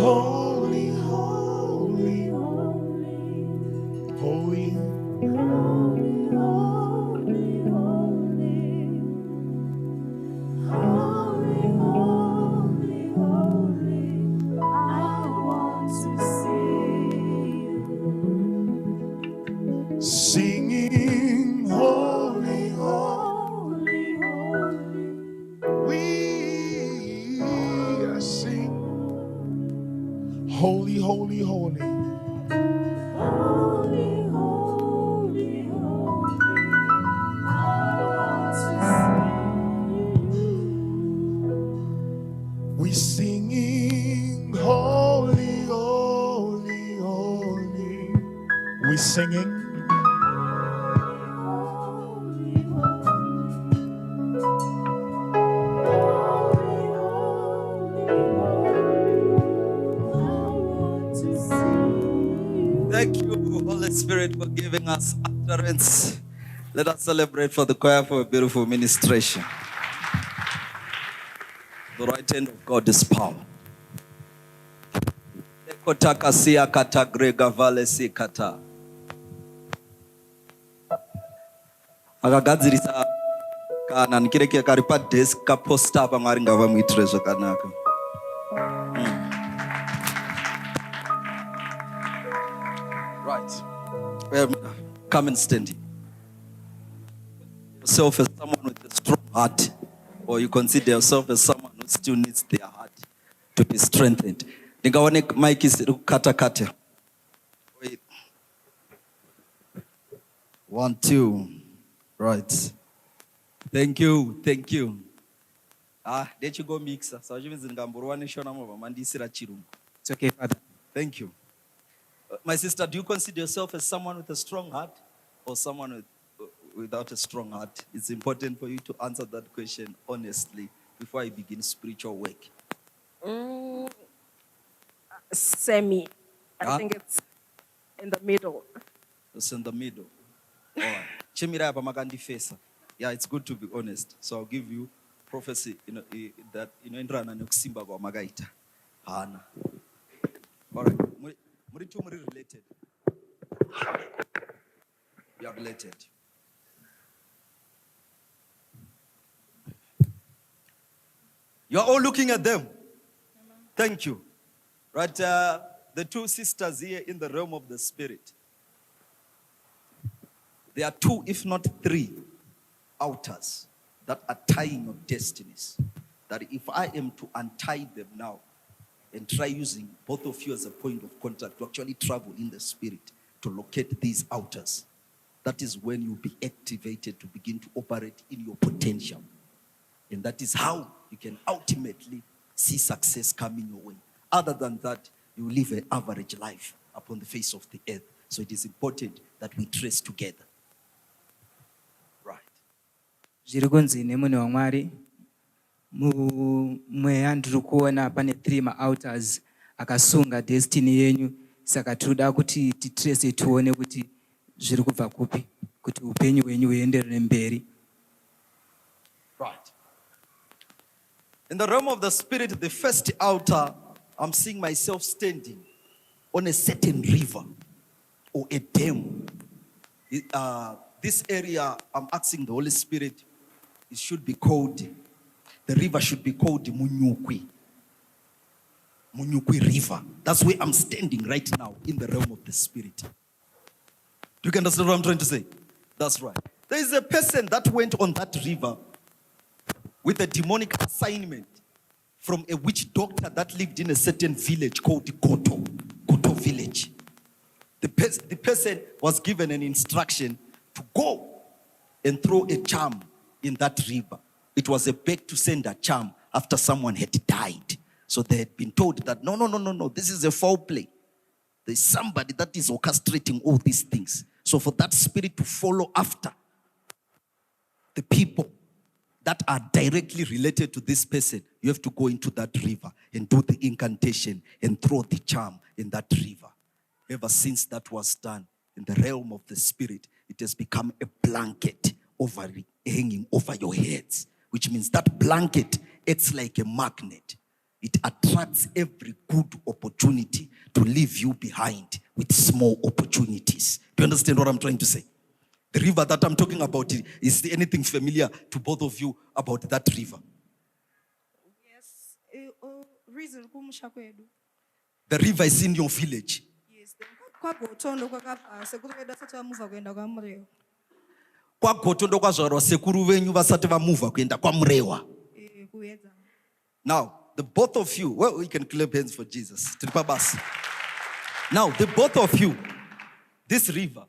holy, holy, holy, singing holy, holy, we sing holy, holy, holy, we singing holy, holy, holy, we singing. Thank you, Holy Spirit, for giving us utterance. Let us celebrate for the choir for a beautiful ministration. The right hand of God is power. Ekotakasia kata grega vale si kata. Akagadzirisa kana nikireke kari pa desk ka poster pa mwari ngavamuitire zvakanaka. Right. Come and stand here. Yourself as someone with a strong heart, or you consider yourself as someone who still needs their heart to be strengthened. Ningaone mic is kata. Wait. 1, 2. Right. Thank you. Let you go mixer. So it's okay, Father. Thank you. My sister, do you consider yourself as someone with a strong heart or someone without a strong heart? It's important for you to answer that question honestly before I begin spiritual work. Semi. I think it's in the middle. It's in the middle. All right. Yeah, it's good to be honest. So I'll give you prophecy, that indrana nekusimba kwa magaita. Hana. All right. Muri related. You are related. You are all looking at them. Thank you. Right, the two sisters here in the realm of the spirit. There are 2, if not 3, altars that are tying your destinies. That if I am to untie them now and try using both of you as a point of contact to actually travel in the spirit to locate these altars, that is when you'll be activated to begin to operate in your potential. And that is how you can ultimately see success coming your way. Other than that, you live an average life upon the face of the earth. So it is important that we trace together. Right. Zirigunzi nemune wa Mwari mweya ndiri kuona pane 3 ma-altars akasunga destiny yenyu, saka tinoda kuti titrace tuone kuti zviri kubva kupi kuti upenyu hwenyu huenderere mberi. Right. In the realm of the spirit, the first altar, I'm seeing myself standing on a certain river or a dam. This area, I'm asking the Holy Spirit, it should be called, the river should be called Munyukwi River. That's where I'm standing right now in the realm of the spirit. Do you understand what I'm trying to say? That's right. There is a person that went on that river with a demonic assignment from a witch doctor that lived in a certain village called Goto village. The person was given an instruction to go and throw a charm in that river. It was a beg to send a charm after someone had died. So they had been told that, no, this is a foul play. There's somebody that is orchestrating all these things. So for that spirit to follow after the people that are directly related to this person, you have to go into that river and do the incantation and throw the charm in that river. Ever since that was done, in the realm of the spirit, it has become a blanket hanging over your heads, which means that blanket acts like a magnet. it attracts every good opportunity to leave you behind with small opportunities. Do you understand what I'm trying to say? The river that I'm talking about, is there anything familiar to both of you about that river? Yes. Reason kumusha kwedu. The river is in your village. Yes. Kwagotondo kwakabva sekuru vedu vasati vamuva kuenda kwaMurewa. Kwagoto ndo kwazvarwa sekuru venyu vasati vamuva kuenda kwaMurewa. Kuedza. Now, the both of you, well, we can clap hands for Jesus. Now, the both of you, this river,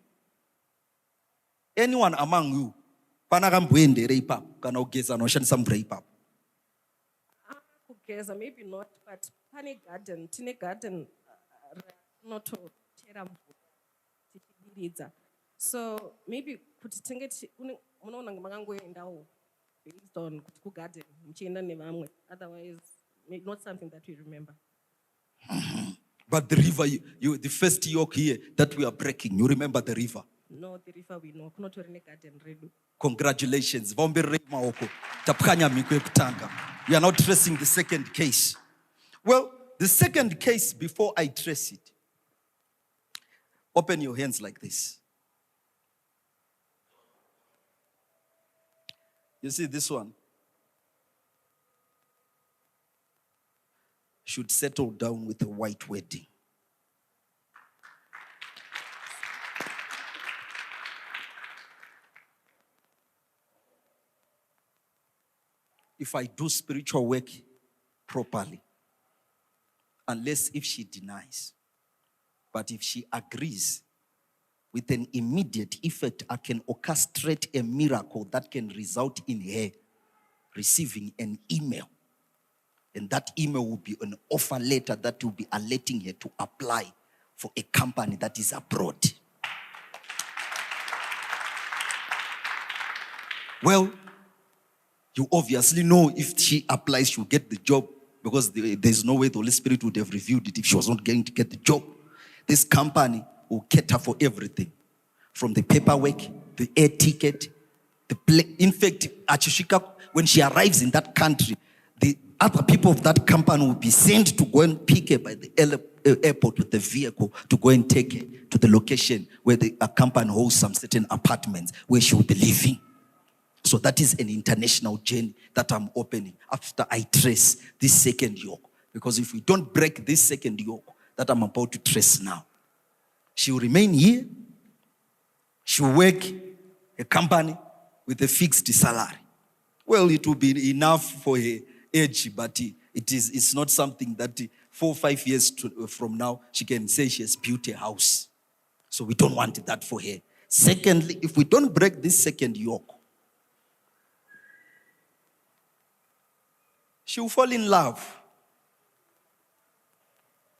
anyone among you, panakamboendere ipapo kana kugeza noshandisa mvura ipapo? Kugeza maybe not, but pane garden, tine garden rinotochera mvura tichidiridza. So maybe kuti tinge munoona makangoendawo based on kuti kugarden muchienda nevamwe, otherwise not something that we remember. But the river, the first yoke here that we are breaking, you remember the river? No, the river we know. Kunotori garden redu. Congratulations. You are now tracing the second case. Well, the second case, before I trace it, open your hands like this. You see this one? Should settle down with a white wedding. If I do spiritual work properly, unless if she denies, but if she agrees, with an immediate effect, I can orchestrate a miracle that can result in her receiving an email. And that email will be an offer letter that will be alerting her to apply for a company that is abroad. Well, you obviously know if she applies, she'll get the job, because there's no way the Holy Spirit would have revealed it if she was not going to get the job. This company will cater for everything, from the paperwork, the air ticket, in fact, Achishika, when she arrives in that country, the other people of that company will be sent to go and pick her by the airport with the vehicle to go and take her to the location where the company holds some certain apartments where she will be living. So that is an international journey that I'm opening after I trace this second yoke. Because if we don't break this second yoke that I'm about to trace now, she will remain here. She will work a company with a fixed salary. Well, it will be enough for her age, but it's not something that 4 or 5 years from now, she can say she has built a house. So we don't want that for her. Secondly, if we don't break this second yoke, she will fall in love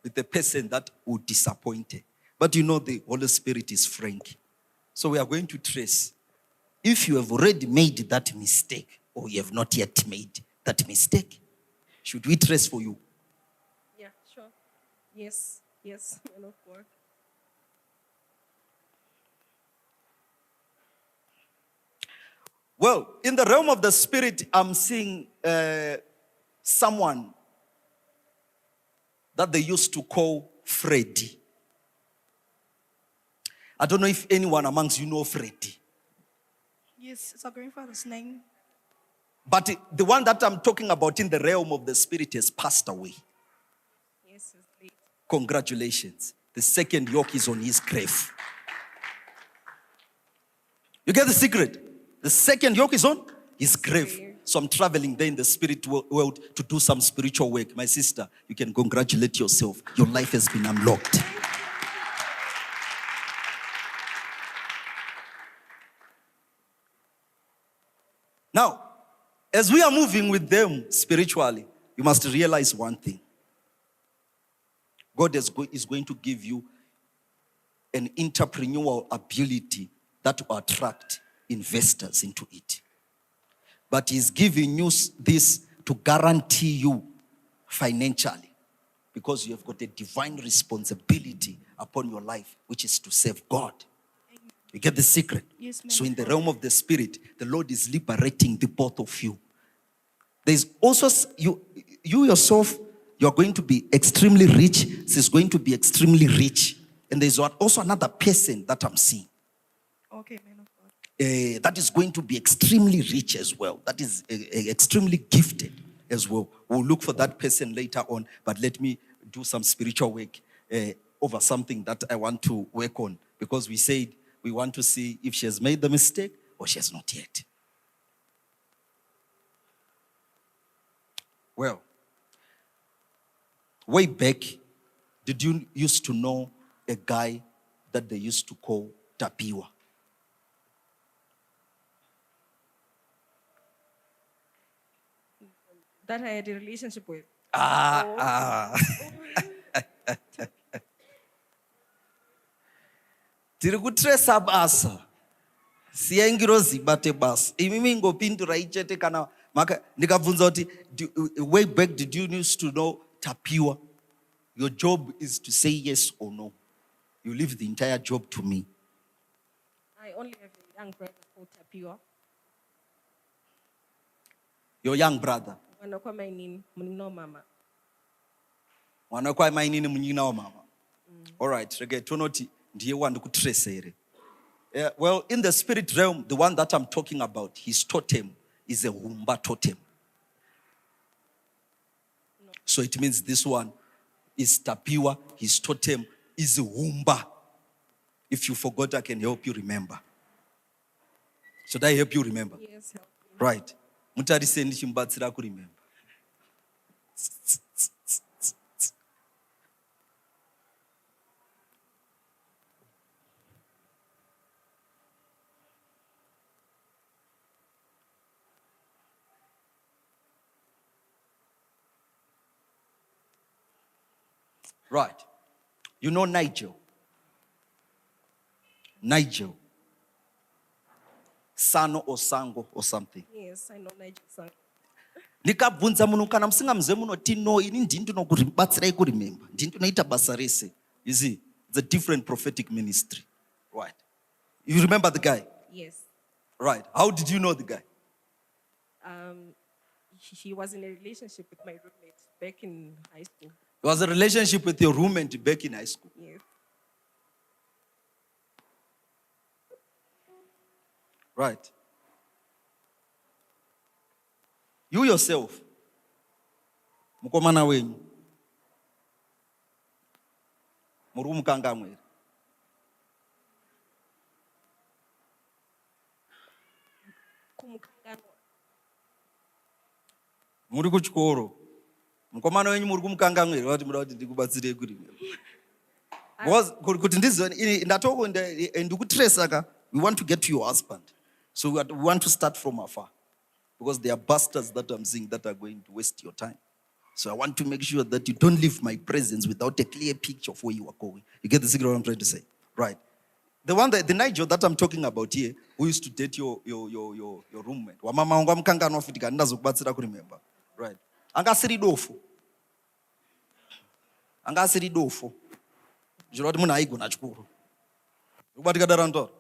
with the person that will disappoint her. But you know the Holy Spirit is frank. So we are going to trace. If you have already made that mistake, or you have not yet made that mistake, should we trace for you? Yeah, sure. Yes, man of God. Well, in the realm of the Spirit, I'm seeing someone that they used to call Freddy. I don't know if anyone amongst you know Freddy. Yes, it's our grandfather's name. But the one that I'm talking about in the realm of the Spirit has passed away. Yes, it's late. Congratulations. The second yoke is on his grave. You get the secret? The second yoke is on his grave. So I'm traveling there in the spirit world to do some spiritual work. My sister, you can congratulate yourself. Your life has been unlocked. Now, as we are moving with them spiritually, you must realize one thing. God is going to give you an entrepreneurial ability that will attract investors into it. But he's giving you this to guarantee you financially, because you have got a divine responsibility upon your life, which is to serve God. You get the secret? Yes, ma'am. So in the realm of the Spirit, the Lord is liberating the both of you. There's also, you yourself you're going to be extremely rich. She's going to be extremely rich. And there's also another person that I'm seeing. Okay, man of God. That is going to be extremely rich as well. That is extremely gifted as well. We'll look for that person later on, but let me do some spiritual work over something that I want to work on, because we said we want to see if she has made the mistake or she has not yet. Well, way back, did you used to know a guy that they used to call Tapiwa? That I had a relationship with. Tiri kutresa basa. Siengirozi bate basa. Imimi ngopindura ichete kana maka nikabvunza kuti way back, did you used to know Tapiwa? Your job is to say yes or no. You leave the entire job to me. I only have a young brother called Tapiwa. Your young brother. Wanakwa mainini munino mama. Wanakwa mainini munina wa mama. All right, rege tonoti ndiye wandu kutresa ere. Well, in the spirit realm, the one that I'm talking about, his totem is a Humba totem. No. So it means this one is Tapiwa, his totem is a Humba. If you forgot, I can help you remember. Should I help you remember? Yes, help me. Right. Mutarise ndichimbatsira kuremember. Right. You know Nigel? Nigel. Sano or Sango or something. Yes, I know Nigel Sang. Nikabvunza munhu kana musingamze munoti no, ini ndini ndinokubatsirai kuremember. Ndini ndinoita basa rese. You see, it's a different prophetic ministry. Right. You remember the guy? Yes. Right. How did you know the guy? He was in a relationship with my roommate back in high school. It was a relationship with your roommate back in high school. Yes. Right. You yourself, mukomana wenyu, muri kumukanga mwere. Kumukanganwa. Muri kuchikoro. Mukomana wenyu muri kumukanga mwere, wati muda kuti ndikubatsirei kuremember. Because kuti ndizoni ndatoko ndikutresa ka, we want to get to your husband. So we want to start from afar. Because there are bastards that I'm seeing that are going to waste your time. So I want to make sure that you don't leave my presence without a clear picture of where you are going. You get the secret what I'm trying to say? Right. The Nigel that I'm talking about here, who used to date your roommate. Wamama wangu amkangano afitika ndazokubatsira kuremember. Right. Angasiri dofo. Jiroti munhu aigona chikuru. Ukubatika darantoro.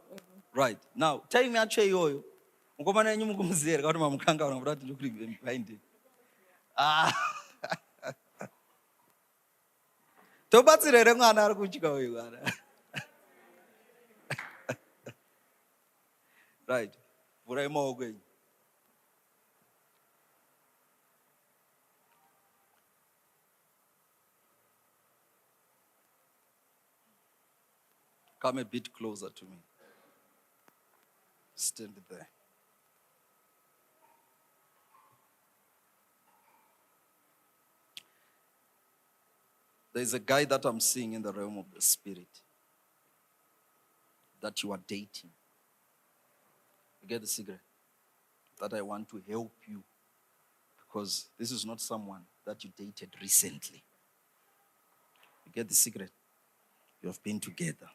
Right. Now, time yacho iyoyo. Mukomana yenyu mukumuzera kuti mamukanga unoda kuti ndikuri behind. Tobatsira ere mwana ari kuchika uyu mwana. Right. Vurai maoko enyu. Come a bit closer to me. Stand there. There's a guy that I'm seeing in the realm of the spirit that you are dating. You get the secret? That I want to help you, because this is not someone that you dated recently. You get the secret? You have been together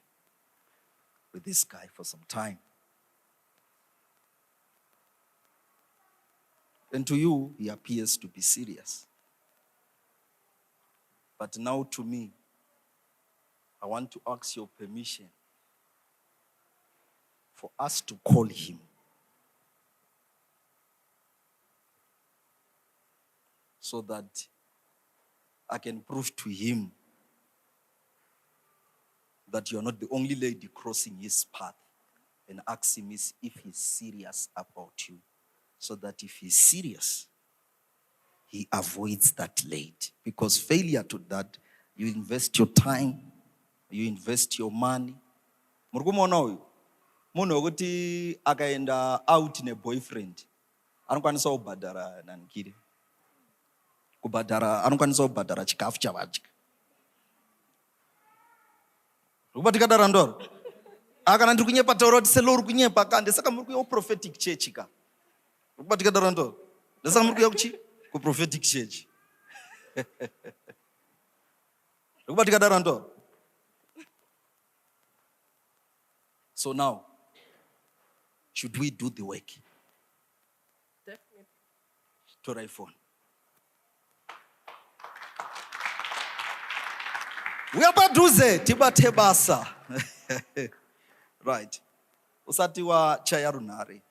with this guy for some time. And to you, he appears to be serious. But now to me, I want to ask your permission for us to call him. So that I can prove to him that you are not the only lady crossing his path, and ask him if he's serious about you, so that if he's serious, he avoids that lady. Because failure to that, you invest your time, you invest your money. Murkumona uyu munhu wekuti akaenda out neboyfriend anokwanisa kubhadhara nanikiri kubhadhara, anokwanisa kubhadhara chikafu chavadya. Rukubatikadara ndoro akana ndiri kunyepa taura kuti selo uri kunyepa ka ndesaka muri kuuya kuprophetic church ka. Rukubatikadara ndoro ndesaka muri kuuya kuchi kuprophetic church. Rukubatikadara ndoro. So now, should we do the work? Definitely. Tora phone. Uyapaduze tibate basa. Right. Usati wa chaya runare.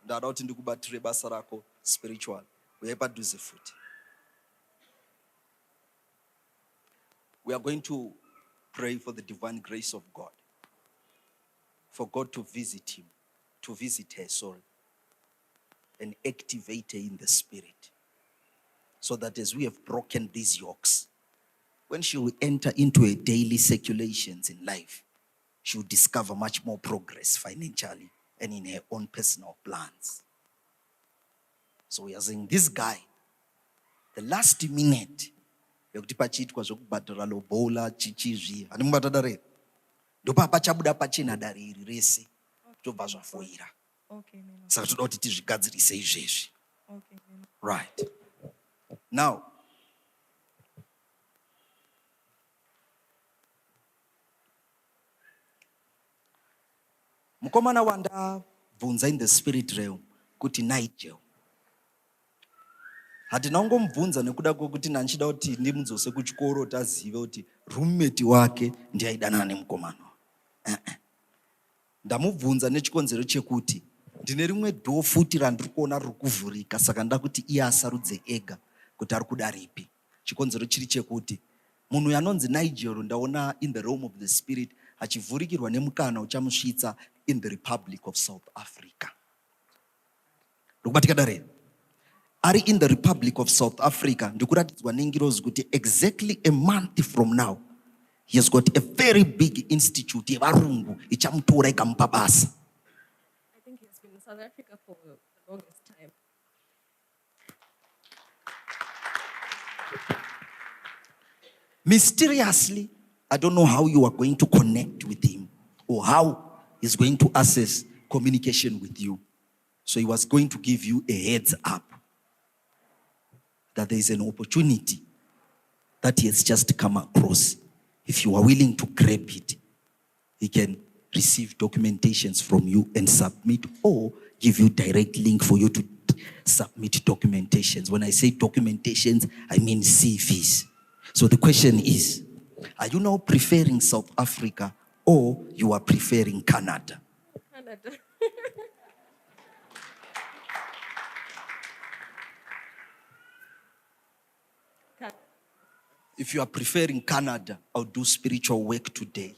Ndada kuti ndikubatire basa rako spiritual. Uyapaduze futi. We are going to pray for the divine grace of God. For God to visit him, to visit her soul, and activate her in the spirit. So that as we have broken these yokes, when she will enter into her daily circulations in life, she will discover much more progress financially and in her own personal plans. So we are saying this guy, the last minute, yokuti pachiitwa zvokubhadhara lobola chichizvi animubatadare ndopa pachabuda pachena dari iri rese tobva zvafoira. Okay, man. Saka toda kuti tizvigadzirise izvezvi. Okay, man. Right. Now, mukomana wandabvunza in the spirit realm kuti Nigel. Hatina kungomubvunza nekuda kwokuti nanchida kuti ndimudzose kuchikoro tazive kuti roommate wake ndiaidanana nemukomana. Ndamubvunza nechikonzero chekuti ndine rimwe dhoo futi randiri kuona riri kuvhurika, saka nda kuti iye asarudze ega kuti ari kuda ripi. Chikonzero chiri chekuti munhu anonzi Nigel ndaona in the realm of the spirit achivhurikirwa nemukana uchamusvitsa in the Republic of South Africa. Rukubatikadare ari in the Republic of South Africa ndikuratidzwa nengirozi kuti exactly a month from now he has got a very big institute yevarungu ichamutora ikamupa basa. I think he's been in South Africa for the longest time. Mysteriously, I don't know how you are going to connect with him or how he's going to access communication with you. So he was going to give you a heads up that there is an opportunity that he has just come across. If you are willing to grab it, he can receive documentations from you and submit, or give you direct link for you to submit documentations. When I say documentations, I mean CVs. So the question is, are you now preferring South Africa or you are preferring Canada? Canada. If you are preferring Canada, I'll do spiritual work today.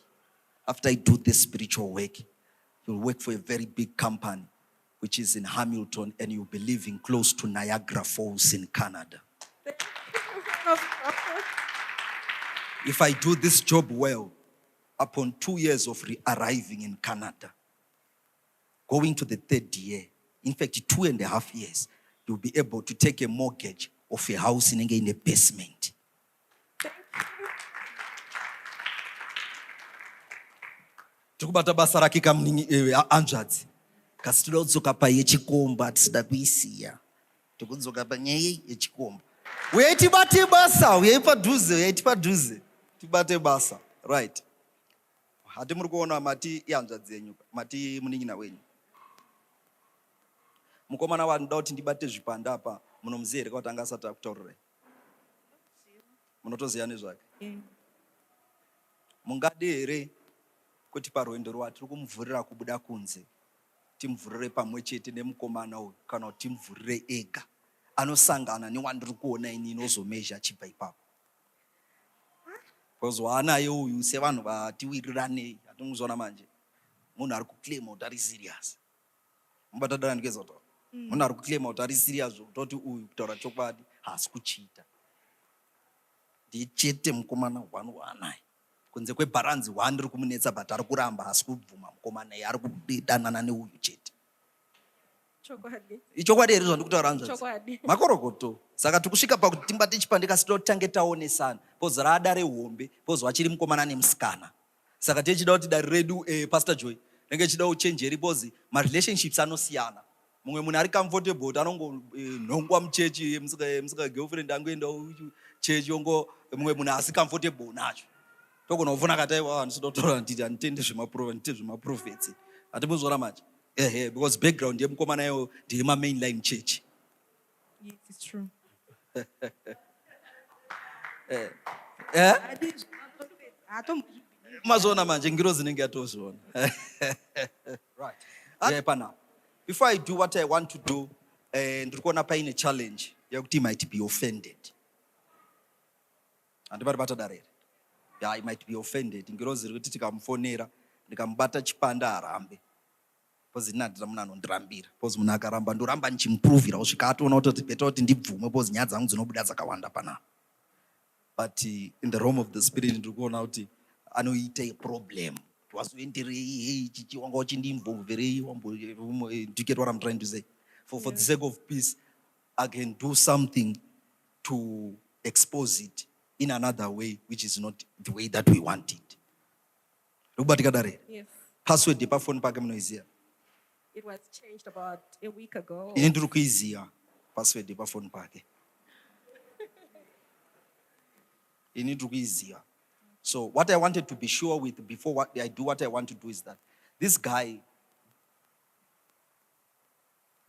After I do this spiritual work, you'll work for a very big company, which is in Hamilton, and you'll be living close to Niagara Falls in Canada. If I do this job well, upon 2 years of arriving in Canada, going to the 3rd year, in fact 2.5 years, you'll be able to take a mortgage of a house in a basement. Tikubata basa rake anzvadzi kasi toda kudzoka payechikomba tisida kuisiya tikudzoka panyaya yechikomba. Uyai tibate basa, uyai padhuze tibate basa. Right. Hati muri kuona mati ihanzvadzi yenyu, mati munin'ina wenyu. Mukomana wanoda kuti ndibate zvipanda apa munomuziva here kuti anga asati akutaurirai? Munotoziva nezvake? Mungade here kuti parwendo rwatiri kumuvhurira kubuda kunze timuvhurire pamwe chete nemukomana uyu, kana kuti timuvhurire ega anosangana newandiri kuona ini inozomezha achibva ipapo? Because waanaye uyu sevanhu vatiwiriranei hatimuzona manje. Munhu ari kuclaima kuti ari serious. Mubatadana ndikezotaura. Munhu ari kuclaima kuti ari serious zvokutoti uyu kutaura chokwadi haasi kuchiita. Ndichete mukomana waanaye. Kunze kwebharanzi riri kumunetsa but ari kuramba haasi kubvuma mukomana iye ari kudanana neuyu chete. Chokwadi. Ichokwadi here zvandikutaura hanzvadzi. Chokwadi. Makorokoto. Saka tikusvika pakuti timbate chipande titange taonesana. Pozi radare hombe, pozi wachiri mukomana nemusikana. Saka tichida kuti dari redu Pastor Joy renge chida uchenjeri pozi marelationships anosiyana. Mumwe munhu ari comfortable kuti anongonhongwa muchechi musika girlfriend angoenda chechi ongo mumwe munhu asi comfortable nacho. Togona kufuna kataiwa ndinoda kutaura nditi handitendi zvemaprofetsi. Hatimuzora manje. Because background yemukomana iwo ndiye mainline church. Yes, it's true. Mazona manje ngiro zinenge atozona. Right. Pana. Before I do what I want to do, ndiri kuona paine challenge yekuti I might be offended. Handibati batadare. Yeah, I might be offended. Ngiro ziri kuti tikamufonera ndikamubata chipanda arambe. Pozi ndinadira munhu anondirambira. Pozi munhu akaramba ndoramba ndichimuprovira kusvika atoona kuti beta kuti ndibvume pozi nyaya dzangu dzinobuda dzakawanda panapa. But in the realm of the spirit ndiri kuona kuti anoita problem. Wazoenderei chichi wanga uchindinvolverei do you get what I'm trying to say? For the sake of peace, I can do something to expose it in another way, which is not the way that we want it. Yes. Password depa phone pake munoiziya. It was changed about a week ago. Ini ndiri kuiziya password depa phone pake. Ini ndiri kuiziya. So what I wanted to be sure with before what I do what I want to do is that this guy,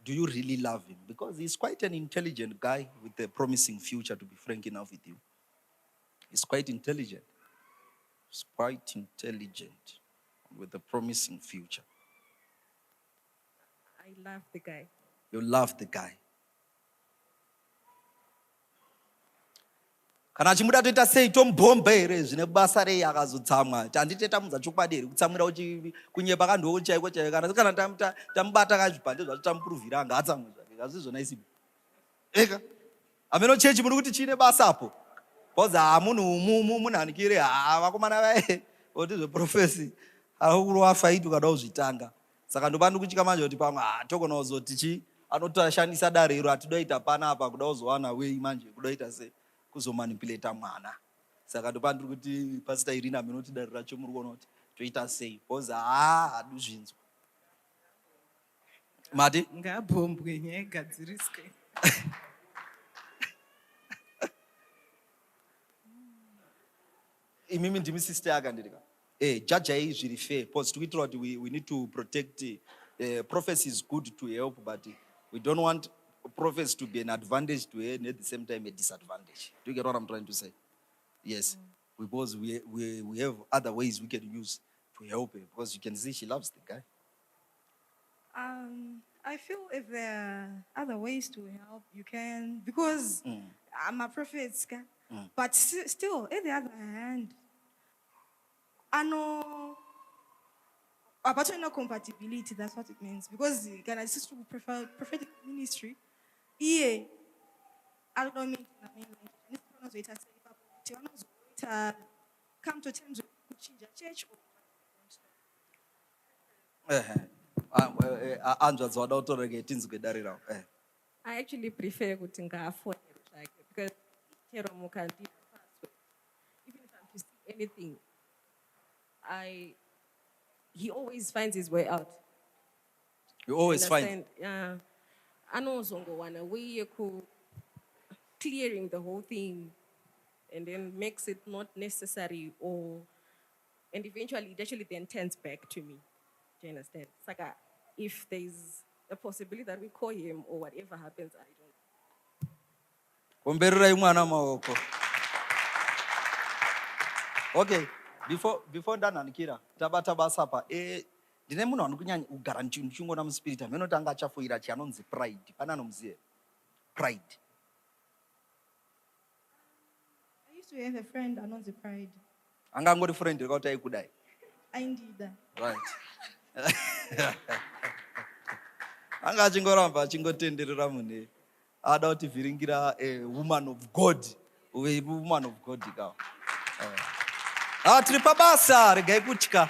do you really love him? Because he's quite an intelligent guy with a promising future, to be frank enough with you. He's quite intelligent. He's quite intelligent with a promising future. I love the guy. You love the guy. Kana chimuda toita sei tombomba here zvine basa rei akazotsamwa handitetamudza chokwadi here kutsamwira kunyepa kandoo chaiko chaiko kana tamubata kazvipande zvacho tamupuruvhira anga atsamwe zvake azvizvona isipo eka ameno chechi muri kuti chine basapo bcause munhanikire vakomana vae oti zveprofesi akurowafaiti ukada kuzvitanga saka ndopandi kuchika manje kuti pamwe togona kuzoti anotashandisa dare iro hatidoita panapa kuda kuzowana wei manje kudoita sei kuzomanipulata mwana. Saka ndopandiri kuti Pastor Irina amenoti dare racho muri kuona kuti toita sei bcause haduzvinzwa. Mati? Ngabhombwe nyaya igadziriswe. Imimi ndimi sister yakandirika. Jajai zviri fair because tikuitira kuti we need to protect prophecy is good to help but we don't want prophecy to be an advantage to her and at the same time a disadvantage. Do you get what I'm trying to say? Yes. Because we have other ways we can use to help her because you can see she loves the guy. I feel if there are other ways to help, you can, because I'm a prophet, but still, on the other hand, I know about no compatibility, that's what it means. Because can I just prefer prophetic ministry? Yeah, I don't mean come to terms with church. I actually prefer kuti ngafonere zvake because chero mukandipa password, even if I'm to see anything, he always finds his way out. You always find. Yeah. Anozongowana way yeku clearing the whole thing and then makes it not necessary and eventually it actually then turns back to me. Do you understand? Saka, if there's a possibility that we call him or whatever happens, I don't. Okay, before ndananikira tabata basa pa ndine munhu anokunyanya kugara ndichingona muspirit amenoti anga achafoira chianonzi pride pana anomuziye pride. I used to have a friend anonzi pride. angangori friend rekauti aikudai. Aindida. Right. Anga achingoramba achingotenderera mune. Ada kuti vhiringira a woman of God. Uve woman of God kawa. Tiri pabasa regai kutya.